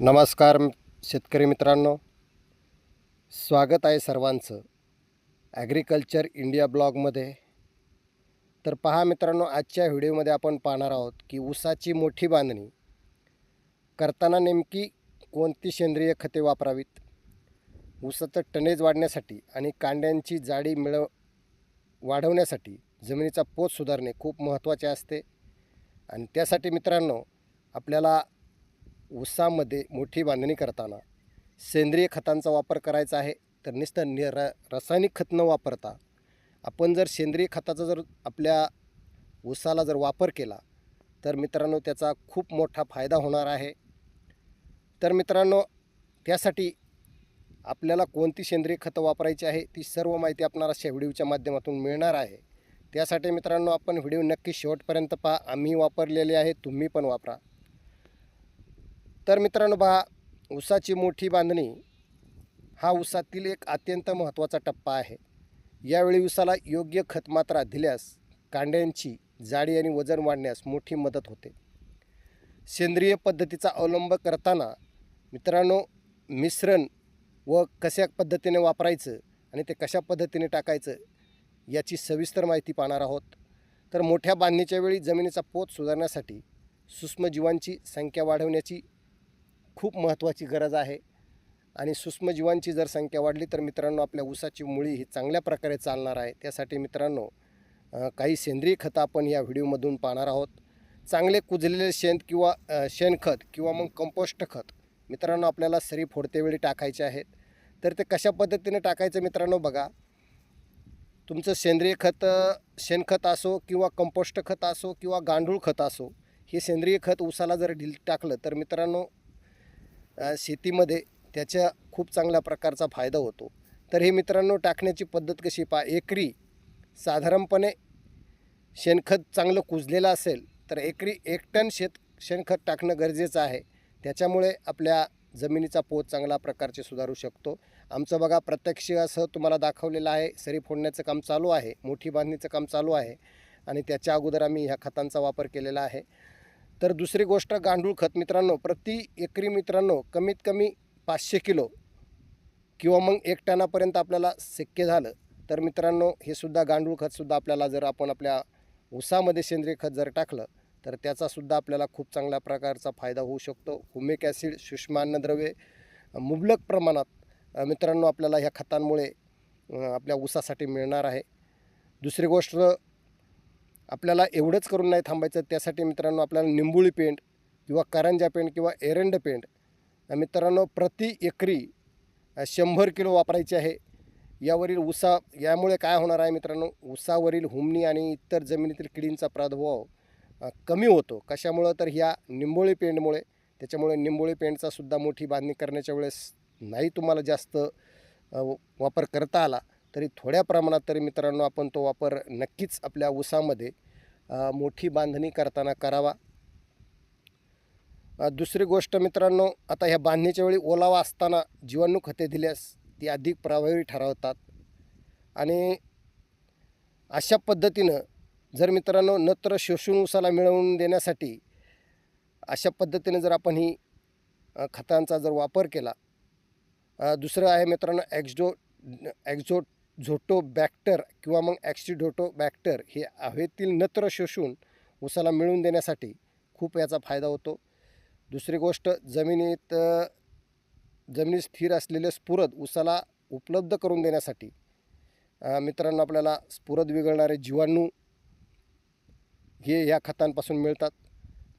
नमस्कार शेतकरी मित्रांनो, स्वागत आहे सर्वांचं ॲग्रिकल्चर इंडिया ब्लॉगमध्ये. तर पहा मित्रांनो, आजच्या व्हिडिओमध्ये आपण पाहणार आहोत की ऊसाची मोठी बांधणी करताना नेमकी कोणती सेंद्रिय खते वापरावीत. ऊसाचं टनेज वाढण्यासाठी आणि कांड्यांची जाडी वाढवण्यासाठी जमिनीचा पोत सुधारणे खूप महत्त्वाचे असते. आणि त्यासाठी मित्रांनो, आपल्याला ऊसामध्ये मोठी बांधणी करताना सेंद्रिय खतांचा वापर करायचा आहे. तर नुसतं रासायनिक खत न वापरता आपण जर सेंद्रिय खताचा जर आपल्या ऊसाला जर वापर केला तर मित्रांनो त्याचा खूप मोठा फायदा होणार आहे. तर मित्रांनो, त्यासाठी आपल्याला कोणती सेंद्रिय खतं वापरायची आहे ती सर्व माहिती आपणाला अशा व्हिडिओच्या माध्यमातून मिळणार आहे. त्यासाठी मित्रांनो, आपण व्हिडिओ नक्की शेवटपर्यंत पहा. आम्ही वापरलेले आहे, तुम्ही पण वापरा. तर मित्रांनो पहा, ऊसाची मोठी बांधणी हा ऊसातील एक अत्यंत महत्त्वाचा टप्पा आहे. यावेळी ऊसाला योग्य खतमात्रा दिल्यास कांड्यांची जाडी आणि वजन वाढण्यास मोठी मदत होते. सेंद्रिय पद्धतीचा अवलंब करताना मित्रांनो, मिश्रण व कशा पद्धतीने वापरायचं आणि ते कशा पद्धतीने टाकायचं याची सविस्तर माहिती पाहणार आहोत. तर मोठ्या बांधणीच्या वेळी जमिनीचा पोत सुधारण्यासाठी सूक्ष्मजीवांची संख्या वाढवण्याची खूप महत्त्वाची गरज आहे. आणि सूक्ष्मजीवांची जर संख्या वाढली तर मित्रांनो, आपल्या ऊसाची मुळी ही चांगल्या प्रकारे चालणार आहे. त्यासाठी मित्रांनो, काही सेंद्रिय खतं आपण या व्हिडिओमधून पाहणार आहोत. चांगले कुजलेले शेणखत किंवा मग कंपोस्ट खत मित्रांनो आपल्याला सरी फोडतेवेळी टाकायचे आहेत. तर ते कशा पद्धतीने टाकायचं मित्रांनो बघा. तुमचं सेंद्रिय खत शेणखत असो किंवा कंपोस्ट खत असो किंवा गांडूळ खत असो, हे सेंद्रिय खत ऊसाला जर टाकलं तर मित्रांनो शेतीमध्ये त्याच्या खूप चांगल्या प्रकारचा फायदा होतो. तर हे मित्रांनो टाकण्याची पद्धत कशी पहा. एकरी साधारणपणे शेणखत चांगलं कुजलेलं असेल तर एकरी 1 टन शेणखत टाकणं गरजेचं आहे. त्याच्यामुळे आपल्या जमिनीचा पोत चांगल्या प्रकारचे सुधारू शकतो. आमचं बघा प्रत्यक्ष असं तुम्हाला दाखवलेलं आहे. सरी फोडण्याचं काम चालू आहे, मोठी बांधणीचं काम चालू आहे आणि त्याच्या अगोदर आम्ही ह्या खतांचा वापर केलेला आहे. तर दुसरी गोष्ट गांडूळ खत मित्रांनो, प्रति एकरी मित्रांनो कमीत कमी 500 किलो किंवा मग 1 टनापर्यंत आपल्याला शक्य झालं तर मित्रांनो हे सुद्धा गांडूळ खतसुद्धा आपल्याला जर आपण आपल्या ऊसामध्ये सेंद्रिय खत जर टाकलं तर त्याचासुद्धा आपल्याला खूप चांगल्या प्रकारचा फायदा होऊ शकतो. हुमिक ॲसिड, सूक्ष्म अन्नद्रव्ये मुबलक प्रमाणात मित्रांनो आपल्याला ह्या खतांमुळे आपल्या ऊसासाठी मिळणार आहे. दुसरी गोष्ट, आपल्याला एवढंच करून नाही थांबायचं. त्यासाठी मित्रांनो आपल्याला निंबोळी पेंड किंवा करंजा पेंड किंवा एरंड पेंड मित्रांनो प्रति एकरी 100 किलो वापरायचे आहे. यामुळे काय होणार आहे मित्रांनो, ऊसावरील हुमणी आणि इतर जमिनीतील किडींचा प्रादुर्भाव कमी होतो. कशामुळं तर ह्या निंबोळी पेंडमुळे. त्याच्यामुळे निंबोळी पेंडचा सुद्धा मोठी बांधणी करण्याच्या वेळेस नाही तुम्हाला जास्त वापर करता आला तरी थोड्या प्रमाणात तरी मित्रांनो आपण तो वापर नक्कीच आपल्या ऊसामध्ये मोठी बांधणी करताना करावा. दुसरी गोष्ट मित्रांनो, आता ह्या बांधणीच्या वेळी ओलावा असताना जीवाणू खते दिल्यास ती अधिक प्रभावी ठरवतात. आणि अशा पद्धतीनं जर मित्रांनो नत्र शोषून ऊसाला मिळवून देण्यासाठी अशा पद्धतीने जर आपण ही खतांचा जर वापर केला. दुसरं आहे मित्रांनो झोटोबॅक्टर किंवा मग ॲक्सिडोटोबॅक्टर, हे हवेतील नत्र शोषून ऊसाला मिळवून देण्यासाठी खूप याचा फायदा होतो. दुसरी गोष्ट, जमिनीत स्थिर असलेले स्फुरद ऊसाला उपलब्ध करून देण्यासाठी मित्रांनो आपल्याला स्फुरद विरघळणारे जीवाणू हे या खतांपासून मिळतात.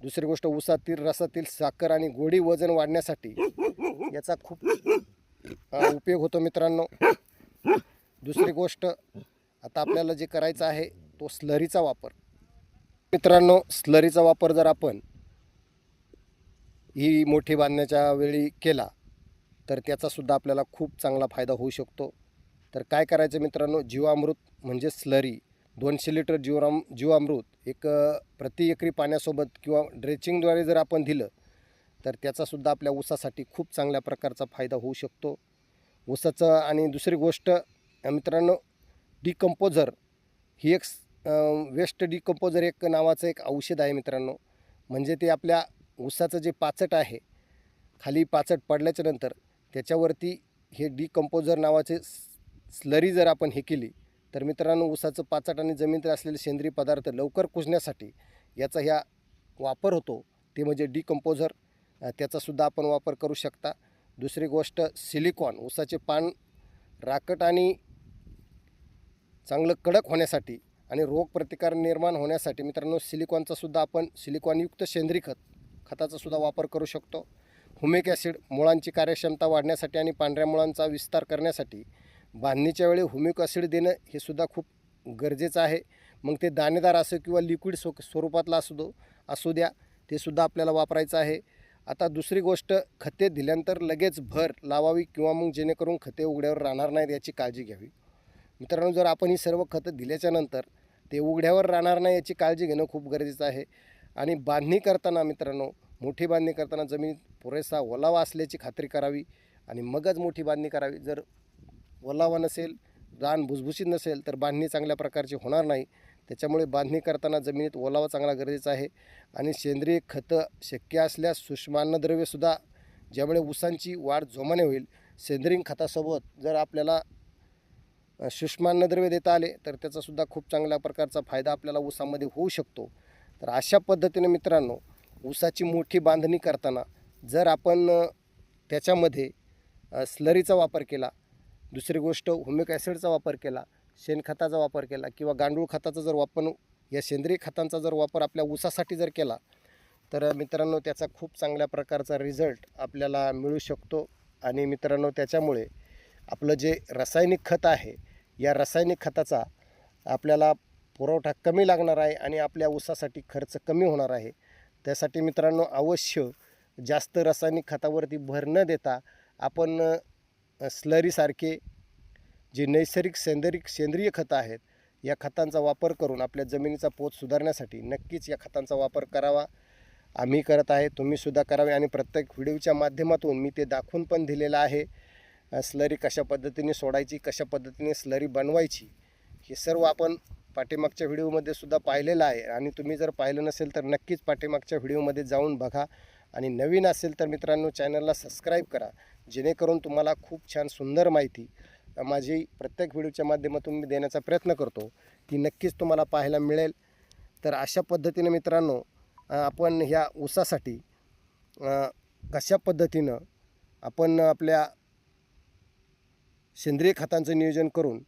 दुसरी गोष्ट, ऊसातील रसातील साखर आणि गोडी वजन वाढण्यासाठी याचा खूप उपयोग होतो मित्रांनो. दुसरी गोष्ट, आता आपल्याला जे करायचं आहे तो स्लरीचा वापर. मित्रांनो स्लरीचा वापर जर आपण ही मोठी बांधण्याच्या वेळी केला तर त्याचासुद्धा आपल्याला खूप चांगला फायदा होऊ शकतो. तर काय करायचं मित्रांनो, जीवामृत म्हणजे स्लरी 200 लिटर जीवामृत एक प्रति एकरी पाण्यासोबत किंवा ड्रेचिंगद्वारे जर आपण दिलं तर त्याचासुद्धा आपल्या ऊसासाठी खूप चांगल्या प्रकारचा फायदा होऊ शकतो ऊसाचं. आणि दुसरी गोष्ट मित्रांनो, डिकंपोजर ही एक वेस्ट डिकंपोजर एक नावाचं एक औषध आहे मित्रांनो. म्हणजे ते आपल्या ऊसाचं जे पाचट आहे खाली पाचट पडल्याच्यानंतर त्याच्यावरती हे डिकम्पोजर नावाचे स्लरी जर आपण हे केली तर मित्रांनो ऊसाचं पाचट आणि जमिनीत असलेले सेंद्रिय पदार्थ लवकर कुजण्यासाठी याचा ह्या वापर होतो, ते म्हणजे डिकम्पोजर. त्याचासुद्धा आपण वापर करू शकता. दुसरी गोष्ट सिलिकॉन, ऊसाचे पान राकट आणि चांगलं कडक होण्यासाठी आणि रोगप्रतिकार निर्माण होण्यासाठी मित्रांनो सिलिकॉनचासुद्धा आपण सिलिकॉनयुक्त सेंद्रिय खताचासुद्धा वापर करू शकतो. हुमिक ॲसिड मुळांची कार्यक्षमता वाढण्यासाठी आणि पांढऱ्या मुळांचा विस्तार करण्यासाठी बांधणीच्या वेळी हुमिक ॲसिड देणं हे सुद्धा खूप गरजेचं आहे. मग ते दाणेदार असो किंवा लिक्विड स्वरूपातला असू द्या, ते सुद्धा आपल्याला वापरायचं आहे. आता दुसरी गोष्ट, खते दिल्यानंतर लगेच भर लावावी किंवा मग जेणेकरून खते उघड्यावर राहणार नाहीत याची काळजी घ्यावी. मित्रांनो जर आपण ही सर्व खतं दिल्याच्यानंतर ते उघड्यावर राहणार नाही याची काळजी घेणं खूप गरजेचं आहे. आणि बांधणी करताना मित्रांनो, मोठी बांधणी करताना जमिनीत पुरेसा ओलावा असल्याची खात्री करावी आणि मगच मोठी बांधणी करावी. जर ओलावा नसेल, रान भुसभुशीत नसेल तर बांधणी चांगल्या प्रकारची होणार नाही. त्याच्यामुळे बांधणी करताना जमिनीत ओलावा चांगला गरजेचा आहे. आणि सेंद्रिय खतं शक्य असल्यास सूक्ष्म अन्नद्रव्यसुद्धा, ज्यामुळे ऊसांची वाढ जोमाने होईल. सेंद्रिय खतासोबत जर आपल्याला सूक्ष्म अन्नद्रव्य देता आले तर त्याचासुद्धा खूप चांगल्या प्रकारचा फायदा आपल्याला ऊसामध्ये होऊ शकतो. तर अशा पद्धतीने मित्रांनो ऊसाची मोठी बांधणी करताना जर आपण त्याच्यामध्ये स्लरीचा वापर केला, दुसरी गोष्ट हुमिक ॲसिडचा वापर केला, शेणखताचा वापर केला किंवा गांडूळ खताचा जर वापर, या सेंद्रिय खतांचा जर वापर आपल्या ऊसासाठी जर केला तर मित्रांनो त्याचा खूप चांगल्या प्रकारचा रिझल्ट आपल्याला मिळू शकतो. आणि मित्रांनो त्याच्यामुळे आपलं जे रासायनिक खत आहे, या रासायनिक खताचा आपल्याला पुरवठा कमी लागणार आहे आणि आपल्या ऊसासाठी खर्च कमी होणार आहे. त्यासाठी मित्रांनो अवश्य जास्त रासायनिक खतावरती भर न देता आपण स्लरीसारखे जे नैसर्गिक सेंद्रिय खतं आहेत, या खतांचा वापर करून आपल्या जमिनीचा पोत सुधारण्यासाठी नक्कीच या खतांचा वापर करावा. आम्ही करत आहे, तुम्हीसुद्धा करावे. आणि प्रत्येक व्हिडिओच्या माध्यमातून मी ते दाखवून पण दिलेलं आहे. स्लरी कशा पद्धतीने सोडायची, कशा पद्धतीने स्लरी बनवायची, हे सर्व आपण पाठीमागच्या व्हिडिओमध्ये सुद्धा पाहिलेलं आहे. आणि तुम्ही जर पाहिलं नसेल तर नक्कीच पाठीमागच्या व्हिडिओमध्ये जाऊन बघा. आणि नवीन असेल तर मित्रांनो चॅनलला सबस्क्राईब करा, जेणेकरून तुम्हाला खूप छान सुंदर माहिती माझी प्रत्येक व्हिडिओच्या माध्यमातून मी देण्याचा प्रयत्न करतो, ती नक्कीच तुम्हाला पाहायला मिळेल. तर अशा पद्धतीने मित्रांनो आपण ह्या ऊसासाठी कशा पद्धतीनं आपण आपल्या सेंद्रिय खतांचं नियोजन करून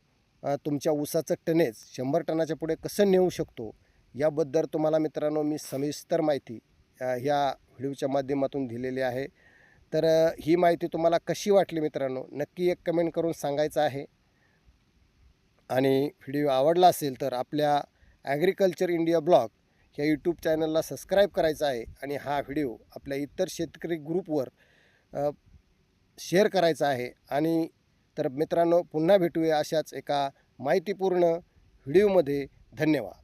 तुमच्या ऊसाचं टनेज 100 टनाच्या पुढे कसं नेऊ शकतो, याबद्दल तुम्हाला मित्रांनो मी सविस्तर माहिती ह्या व्हिडिओच्या माध्यमातून दिलेली आहे. तर ही माहिती तुम्हाला कशी वाटली मित्रांनो, नक्की एक कमेंट करून सांगायचं आहे. आणि व्हिडिओ आवडला असेल तर आपल्या ॲग्रिकल्चर इंडिया ब्लॉग ह्या यूट्यूब चॅनलला सबस्क्राईब करायचं आहे. आणि हा व्हिडिओ आपल्या इतर शेतकरी ग्रुपवर शेअर करायचा आहे. आणि तर मित्रांनो पुन्हा भेटूया अशाच एका माहितीपूर्ण व्हिडिओमध्ये. धन्यवाद.